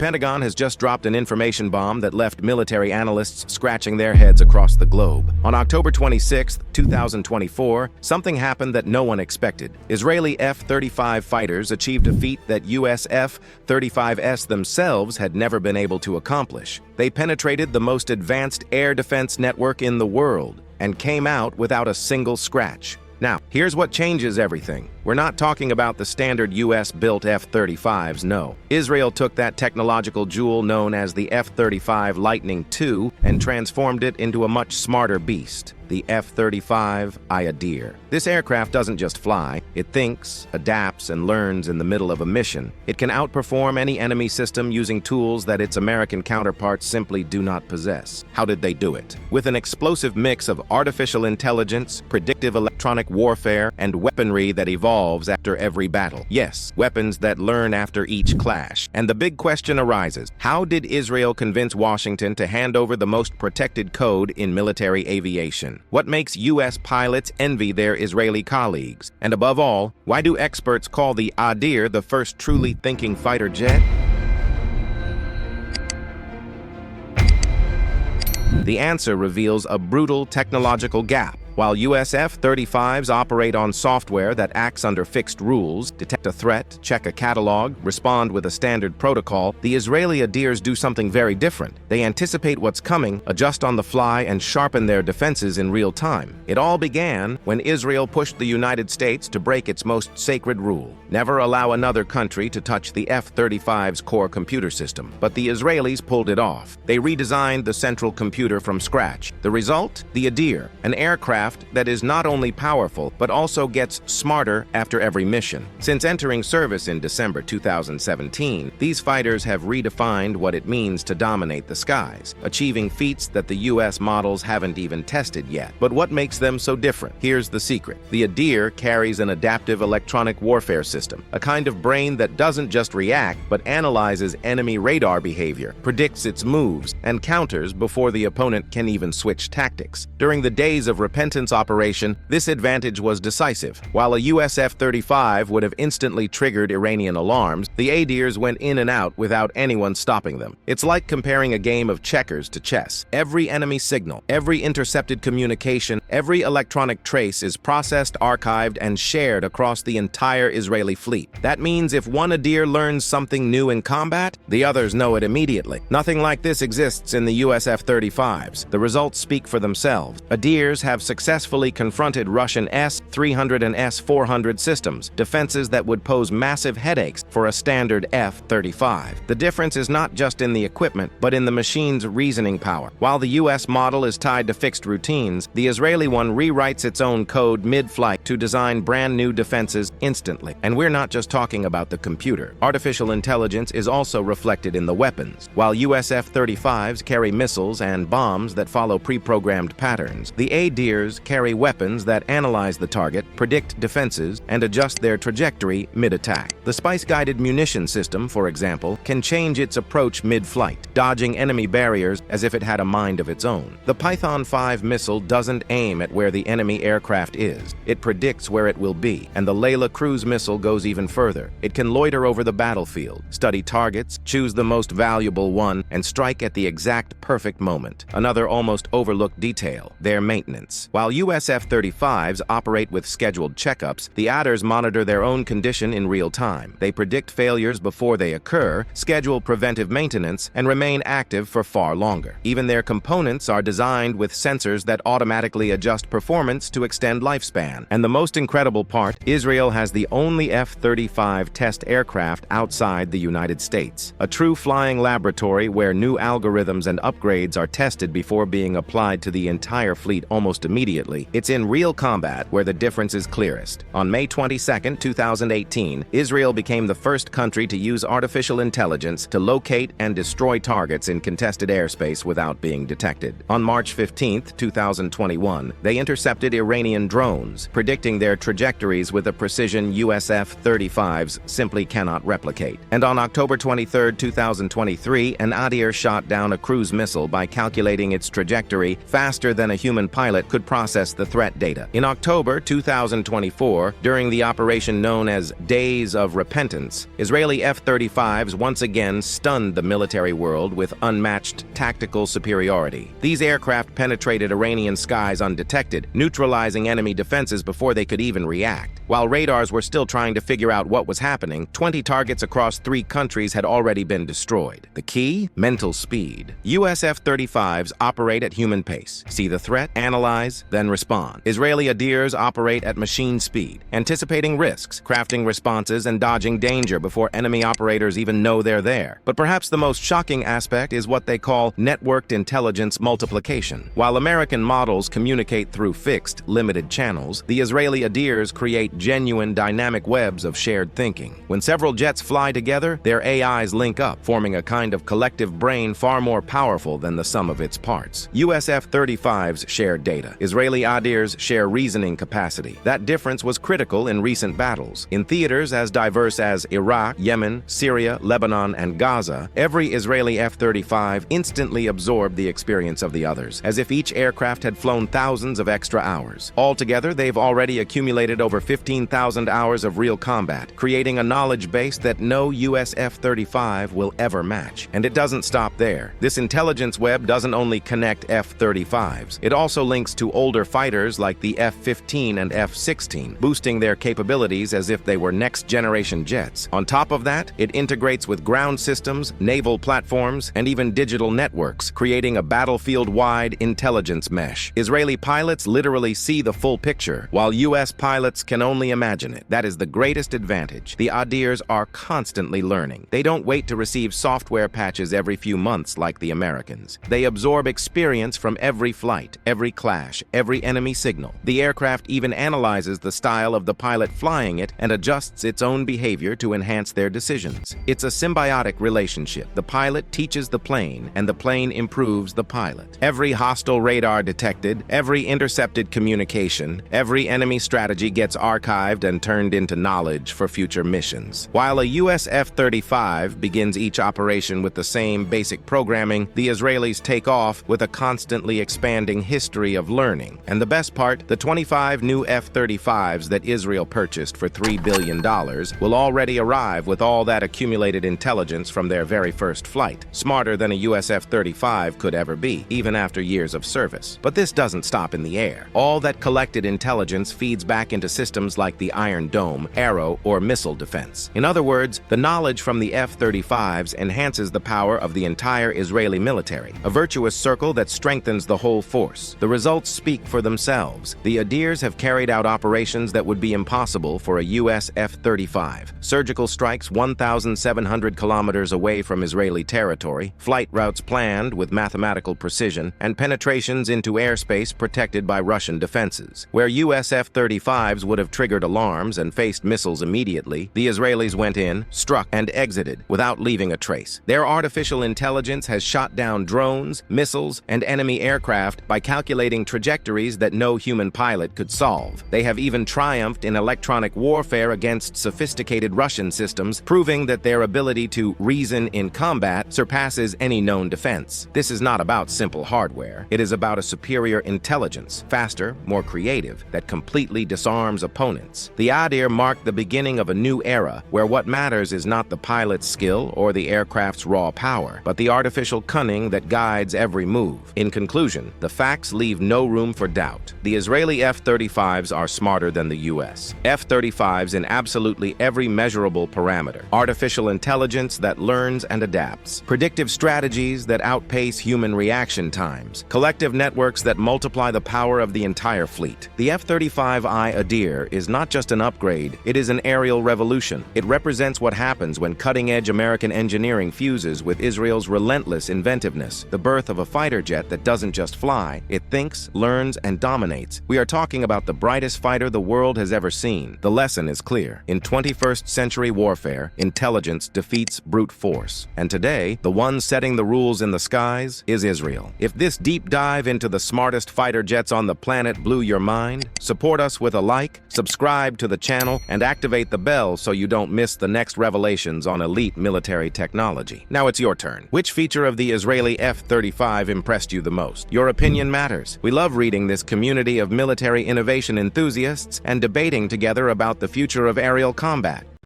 Pentagon has just dropped an information bomb that left military analysts scratching their heads across the globe. On October 26, 2024, something happened that no one expected. Israeli F-35 fighters achieved a feat that US F-35s themselves had never been able to accomplish. They penetrated the most advanced air defense network in the world and came out without a single scratch. Now, here's what changes everything. We're not talking about the standard US-built F-35s, no. Israel took that technological jewel known as the F-35 Lightning II and transformed it into a much smarter beast, the F-35i Adir. This aircraft doesn't just fly, it thinks, adapts, and learns in the middle of a mission. It can outperform any enemy system using tools that its American counterparts simply do not possess. How did they do it? With an explosive mix of artificial intelligence, predictive electronic warfare, and weaponry that evolves after every battle. Yes, weapons that learn after each clash. And the big question arises, how did Israel convince Washington to hand over the most protected code in military aviation? What makes US pilots envy their Israeli colleagues? And above all, why do experts call the Adir the first truly thinking fighter jet? The answer reveals a brutal technological gap. While US F-35s operate on software that acts under fixed rules, detect a threat, check a catalog, respond with a standard protocol, the Israeli Adirs do something very different. They anticipate what's coming, adjust on the fly, and sharpen their defenses in real time. It all began when Israel pushed the United States to break its most sacred rule: never allow another country to touch the F-35's core computer system. But the Israelis pulled it off. They redesigned the central computer from scratch. The result? The Adir, an aircraft that is not only powerful, but also gets smarter after every mission. Since entering service in December 2017, these fighters have redefined what it means to dominate the skies, achieving feats that the US models haven't even tested yet. But what makes them so different? Here's the secret. The Adir carries an adaptive electronic warfare system, a kind of brain that doesn't just react, but analyzes enemy radar behavior, predicts its moves, and counters before the opponent can even switch tactics. During the days of repentance operation, this advantage was decisive. While a US F-35 would have instantly triggered Iranian alarms, the Adirs went in and out without anyone stopping them. It's like comparing a game of checkers to chess. Every enemy signal, every intercepted communication, every electronic trace is processed, archived, and shared across the entire Israeli fleet. That means if one Adir learns something new in combat, the others know it immediately. Nothing like this exists in the US F-35s. The results speak for themselves. Adirs have successfully confronted Russian S-300 and S-400 systems, defenses that would pose massive headaches for a standard F-35. The difference is not just in the equipment, but in the machine's reasoning power. While the US model is tied to fixed routines, the Israeli one rewrites its own code mid-flight to design brand new defenses instantly. And we're not just talking about the computer. Artificial intelligence is also reflected in the weapons. While US F-35s carry missiles and bombs that follow pre-programmed patterns, the Adirs carry weapons that analyze the target, predict defenses, and adjust their trajectory mid-attack. The spice-guided munition system, for example, can change its approach mid-flight, dodging enemy barriers as if it had a mind of its own. The Python 5 missile doesn't aim at where the enemy aircraft is. It predicts where it will be, and the Layla cruise missile goes even further. It can loiter over the battlefield, study targets, choose the most valuable one, and strike at the exact perfect moment. Another almost overlooked detail: their maintenance. While US F-35s operate with scheduled checkups, the Adirs monitor their own condition in real time. They predict failures before they occur, schedule preventive maintenance, and remain active for far longer. Even their components are designed with sensors that automatically adjust performance to extend lifespan. And the most incredible part, Israel has the only F-35 test aircraft outside the United States. A true flying laboratory where new algorithms and upgrades are tested before being applied to the entire fleet almost immediately. It's in real combat where the difference is clearest. On May 22, 2018, Israel became the first country to use artificial intelligence to locate and destroy targets in contested airspace without being detected. On March 15, 2021, they intercepted Iranian drones, predicting their trajectories with a precision US F-35s simply cannot replicate. And on October 23, 2023, an Adir shot down a cruise missile by calculating its trajectory faster than a human pilot could process the threat data. In October 2024, during the operation known as Days of Repentance, Israeli F-35s once again stunned the military world with unmatched tactical superiority. These aircraft penetrated Iranian skies undetected, neutralizing enemy defenses before they could even react. While radars were still trying to figure out what was happening, 20 targets across 3 countries had already been destroyed. The key? Mental speed. US F-35s operate at human pace. See the threat, analyze, then respond. Israeli Adirs operate at machine speed, anticipating risks, crafting responses, and dodging danger before enemy operators even know they're there. But perhaps the most shocking aspect is what they call networked intelligence multiplication. While American models communicate through fixed, limited channels, the Israeli Adirs create genuine dynamic webs of shared thinking. When several jets fly together, their AIs link up, forming a kind of collective brain far more powerful than the sum of its parts. US F-35s share data. Israeli Adirs share reasoning capacity. That difference was critical in recent battles. In theaters as diverse as Iraq, Yemen, Syria, Lebanon, and Gaza, every Israeli F-35 instantly absorbed the experience of the others, as if each aircraft had flown thousands of extra hours. Altogether, they've already accumulated over 15,000 hours of real combat, creating a knowledge base that no US F-35 will ever match. And it doesn't stop there. This intelligence web doesn't only connect F-35s, it also links to older fighters like the F-15 and F-16, boosting their capabilities as if they were next-generation jets. On top of that, it integrates with ground systems, naval platforms, and even digital networks, creating a battlefield-wide intelligence mesh. Israeli pilots literally see the full picture, while US pilots can only imagine it. That is the greatest advantage. The Adirs are constantly learning. They don't wait to receive software patches every few months like the Americans. They absorb experience from every flight, every clash, every enemy signal. The aircraft even analyzes the style of the pilot flying it and adjusts its own behavior to enhance their decisions. It's a symbiotic relationship. The pilot teaches the plane, and the plane improves the pilot. Every hostile radar detected, every intercepted communication, every enemy strategy gets archived and turned into knowledge for future missions. While a US F-35 begins each operation with the same basic programming, the Israelis take off with a constantly expanding history of learning. And the best part, the 25 new F-35s that Israel purchased for $3 billion will already arrive with all that accumulated intelligence from their very first flight, smarter than a US F-35 could ever be, even after years of service. But this doesn't stop in the air. All that collected intelligence feeds back into systems like the Iron Dome, Arrow, or missile defense. In other words, the knowledge from the F-35s enhances the power of the entire Israeli military, a virtuous circle that strengthens the whole force. The results speak for themselves. The Adirs have carried out operations that would be impossible for a US F-35. Surgical strikes 1,700 kilometers away from Israeli territory, flight routes planned with mathematical precision, and penetrations into airspace protected by Russian defenses. Where US F-35s would have triggered alarms and faced missiles immediately, the Israelis went in, struck, and exited without leaving a trace. Their artificial intelligence has shot down drones, missiles, and enemy aircraft by calculating trajectories that no human pilot could solve. They have even triumphed in electronic warfare against sophisticated Russian systems, proving that their ability to reason in combat surpasses any known defense. This is not about simple hardware. It is about a superior intelligence, faster, more creative, that completely disarms opponents. The Adir marked the beginning of a new era where what matters is not the pilot's skill or the aircraft's raw power, but the artificial cunning that guides every move. In conclusion, the facts leave no room for doubt. The Israeli F-35s are smarter than the US. F-35s in absolutely every measurable parameter. Artificial intelligence that learns and adapts. Predictive strategies that outpace human reaction times. Collective networks that multiply the power of the entire fleet. The F-35i Adir is not just an upgrade, it is an aerial revolution. It represents what happens when cutting-edge American engineering fuses with Israel's relentless inventiveness. The birth of a fighter jet that doesn't just fly, it thinks, learns, and dominates. We are talking about the brightest fighter the world has ever seen. The lesson is clear. In 21st century warfare, intelligence defeats brute force. And today, the one setting the rules in the skies is Israel. If this deep dive into the smartest fighter jets on the planet blew your mind, support us with a like, subscribe to the channel, and activate the bell so you don't miss the next revelations on elite military technology. Now it's your turn. Which feature of the Israeli F-35 impressed you the most? Your opinion matters. We love reading this community of military innovation enthusiasts and debating together about the future of aerial combat.